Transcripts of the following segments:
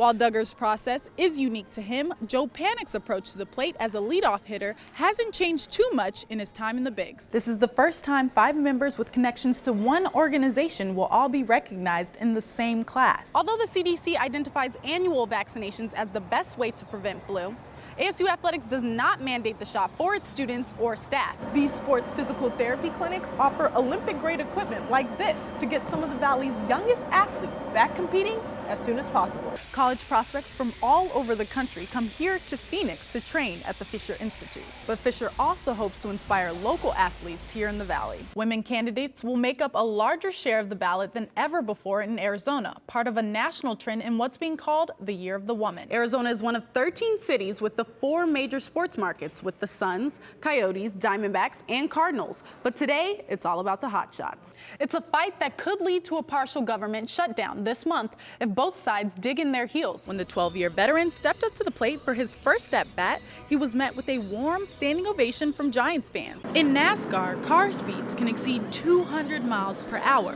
While Duggar's process is unique to him, Joe Panic's approach to the plate as a leadoff hitter hasn't changed too much in his time in the bigs. This is the first time 5 members with connections to one organization will all be recognized in the same class. Although the CDC identifies annual vaccinations as the best way to prevent flu, ASU Athletics does not mandate the shot for its students or staff. These sports physical therapy clinics offer Olympic-grade equipment like this to get some of the Valley's youngest athletes back competing as soon as possible. College prospects from all over the country come here to Phoenix to train at the Fisher Institute. But Fisher also hopes to inspire local athletes here in the Valley. Women candidates will make up a larger share of the ballot than ever before in Arizona, part of a national trend in what's being called the Year of the Woman. Arizona is one of 13 cities with the 4 major sports markets, with the Suns, Coyotes, Diamondbacks, and Cardinals. But today, it's all about the hot shots. It's a fight that could lead to a partial government shutdown this month if both sides dig in their heels. When the 12-year veteran stepped up to the plate for his first at-bat, he was met with a warm standing ovation from Giants fans. In NASCAR, car speeds can exceed 200 miles per hour.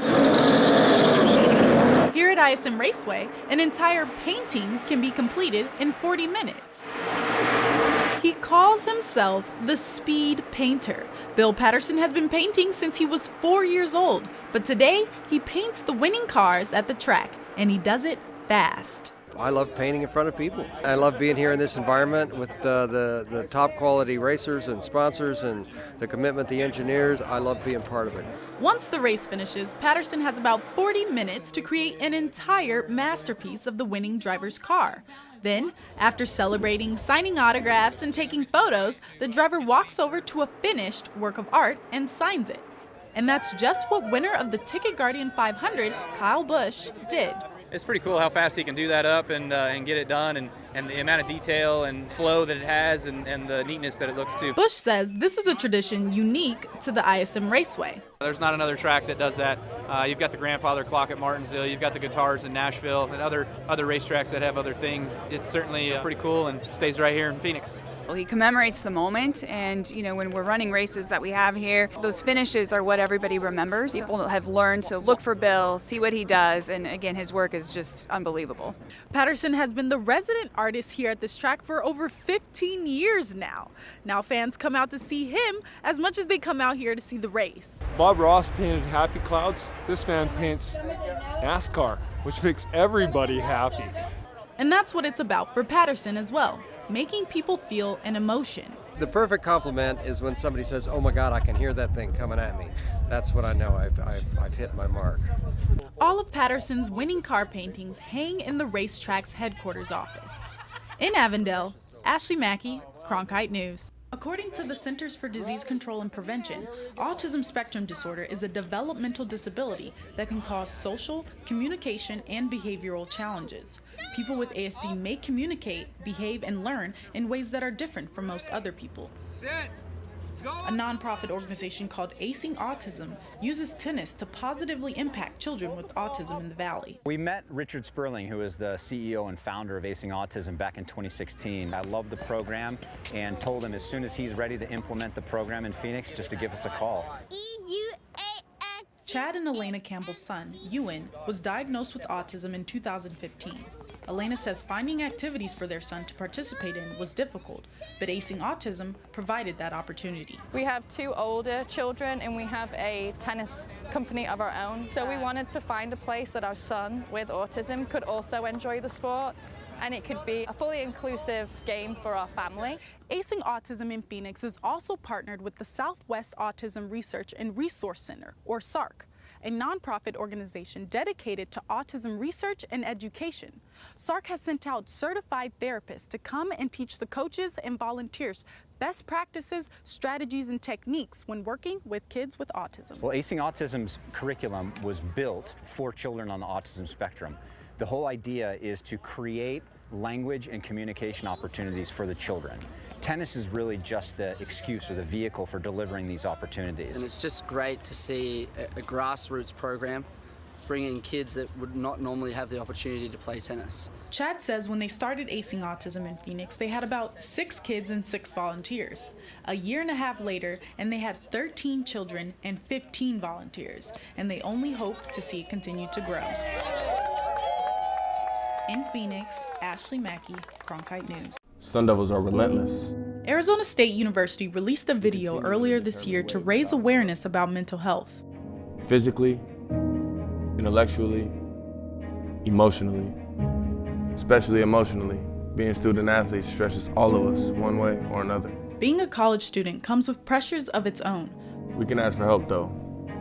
Here at ISM Raceway, an entire painting can be completed in 40 minutes. He calls himself the Speed Painter. Bill Patterson has been painting since he was 4 years old, but today he paints the winning cars at the track, and he does it fast. I love painting in front of people. I love being here in this environment with the top quality racers and sponsors and the commitment, the engineers. I love being part of it. Once the race finishes, Patterson has about 40 minutes to create an entire masterpiece of the winning driver's car. Then, after celebrating, signing autographs, and taking photos, the driver walks over to a finished work of art and signs it. And that's just what winner of the Ticket Guardian 500, Kyle Busch, did. It's pretty cool how fast he can do that up and get it done, and the amount of detail and flow that it has, and the neatness that it looks too. Busch says this is a tradition unique to the ISM Raceway. There's not another track that does that. You've got the grandfather clock at Martinsville, you've got the guitars in Nashville, and other racetracks that have other things. It's certainly pretty cool and stays right here in Phoenix. Well, he commemorates the moment, and when we're running races that we have here, those finishes are what everybody remembers. People have learned to look for Bill, see what he does, and again, his work is just unbelievable. Patterson has been the resident artist here at this track for over 15 years now. Now fans come out to see him as much as they come out here to see the race. Bob Ross painted happy clouds. This man paints NASCAR, which makes everybody happy. And that's what it's about for Patterson as well, making people feel an emotion. The perfect compliment is when somebody says, "Oh my God, I can hear that thing coming at me." That's what I know. I've hit my mark. All of Patterson's winning car paintings hang in the racetrack's headquarters office. In Avondale, Ashley Mackey, Cronkite News. According to the Centers for Disease Control and Prevention, autism spectrum disorder is a developmental disability that can cause social, communication, and behavioral challenges. People with ASD may communicate, behave, and learn in ways that are different from most other people. A nonprofit organization called Acing Autism uses tennis to positively impact children with autism in the Valley. We met Richard Sperling, who is the CEO and founder of Acing Autism, back in 2016. I loved the program and told him as soon as he's ready to implement the program in Phoenix, just to give us a call. Chad and Elena Campbell's son, Ewan, was diagnosed with autism in 2015. Elena says finding activities for their son to participate in was difficult, but Acing Autism provided that opportunity. We have 2 older children and we have a tennis company of our own. So we wanted to find a place that our son with autism could also enjoy the sport, and it could be a fully inclusive game for our family. Acing Autism in Phoenix is also partnered with the Southwest Autism Research and Resource Center, or SARC, a nonprofit organization dedicated to autism research and education. SARC has sent out certified therapists to come and teach the coaches and volunteers best practices, strategies, and techniques when working with kids with autism. Well, Acing Autism's curriculum was built for children on the autism spectrum. The whole idea is to create language and communication opportunities for the children. Tennis is really just the excuse or the vehicle for delivering these opportunities. And it's just great to see a grassroots program bringing kids that would not normally have the opportunity to play tennis. Chad says when they started Acing Autism in Phoenix, they had about 6 kids and 6 volunteers. A year and a half later, and they had 13 children and 15 volunteers, and they only hope to see it continue to grow. In Phoenix, Ashley Mackey, Cronkite News. Sun Devils are relentless. Arizona State University released a video earlier this year to raise awareness about mental health. Physically, intellectually, emotionally, especially emotionally. Being student athletes stresses all of us one way or another. Being a college student comes with pressures of its own. We can ask for help though,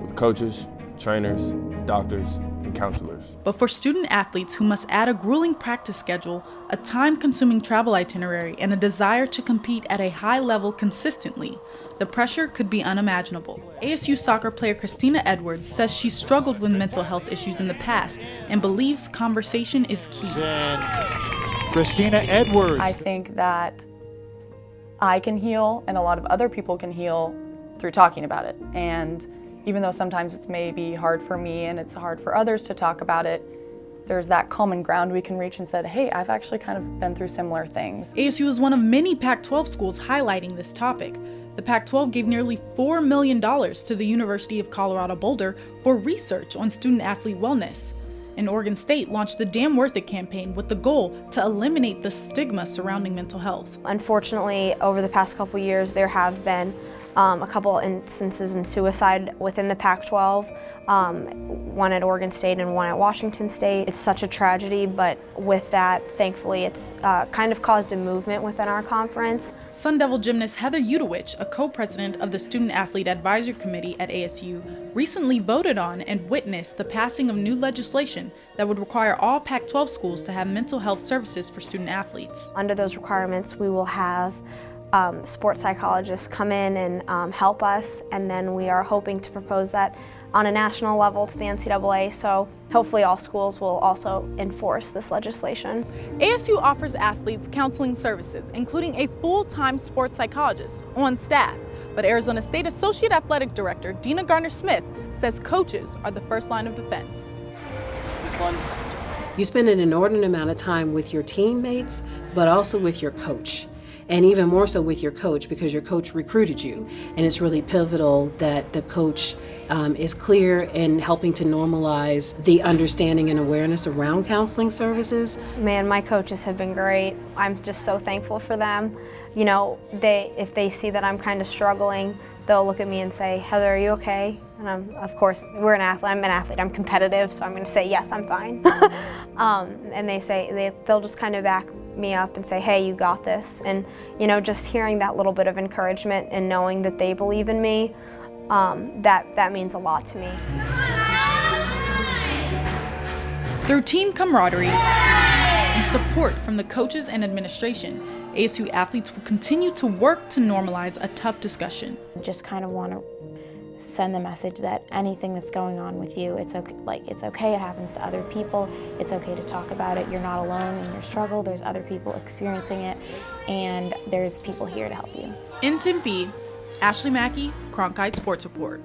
with coaches, trainers, doctors, and counselors. But for student athletes who must add a grueling practice schedule, a time-consuming travel itinerary, and a desire to compete at a high level consistently, the pressure could be unimaginable. ASU soccer player Christina Edwards says she struggled with mental health issues in the past and believes conversation is key. Christina Edwards. I think that I can heal and a lot of other people can heal through talking about it. And even though sometimes it's maybe hard for me and it's hard for others to talk about it, there's that common ground we can reach and said, hey, I've actually kind of been through similar things. ASU is one of many Pac-12 schools highlighting this topic. The Pac-12 gave nearly $4 million to the University of Colorado Boulder for research on student-athlete wellness. And Oregon State launched the Damn Worth It campaign with the goal to eliminate the stigma surrounding mental health. Unfortunately, over the past couple years, there have been a couple instances in suicide within the Pac-12, one at Oregon State and one at Washington State. It's such a tragedy, but with that, thankfully, it's kind of caused a movement within our conference. Sun Devil gymnast Heather Udowich, a co-president of the Student Athlete Advisory Committee at ASU, recently voted on and witnessed the passing of new legislation that would require all Pac-12 schools to have mental health services for student athletes. Under those requirements, we will have sports psychologists come in and help us, and then we are hoping to propose that on a national level to the NCAA, so hopefully all schools will also enforce this legislation. ASU offers athletes counseling services, including a full-time sports psychologist on staff, but Arizona State Associate Athletic Director Dina Garner-Smith says coaches are the first line of defense. This one. You spend an inordinate amount of time with your teammates, but also with your coach. And even more so with your coach, because your coach recruited you. And it's really pivotal that the coach is clear in helping to normalize the understanding and awareness around counseling services. Man, my coaches have been great. I'm just so thankful for them. You know, if they see that I'm kind of struggling, they'll look at me and say, Heather, are you okay? And of course, I'm an athlete, I'm competitive, so I'm gonna say, yes, I'm fine. And they'll just kind of back me up and say, hey, you got this. And you know, just hearing that little bit of encouragement and knowing that they believe in me, that means a lot to me. Through team camaraderie and support from the coaches and administration, ASU athletes will continue to work to normalize a tough discussion. Just kind of want to send the message that anything that's going on with you, it's okay, it happens to other people, it's okay to talk about it, you're not alone in your struggle, there's other people experiencing it, and there's people here to help you. In Tempe, Ashley Mackey, Cronkite Sports Report.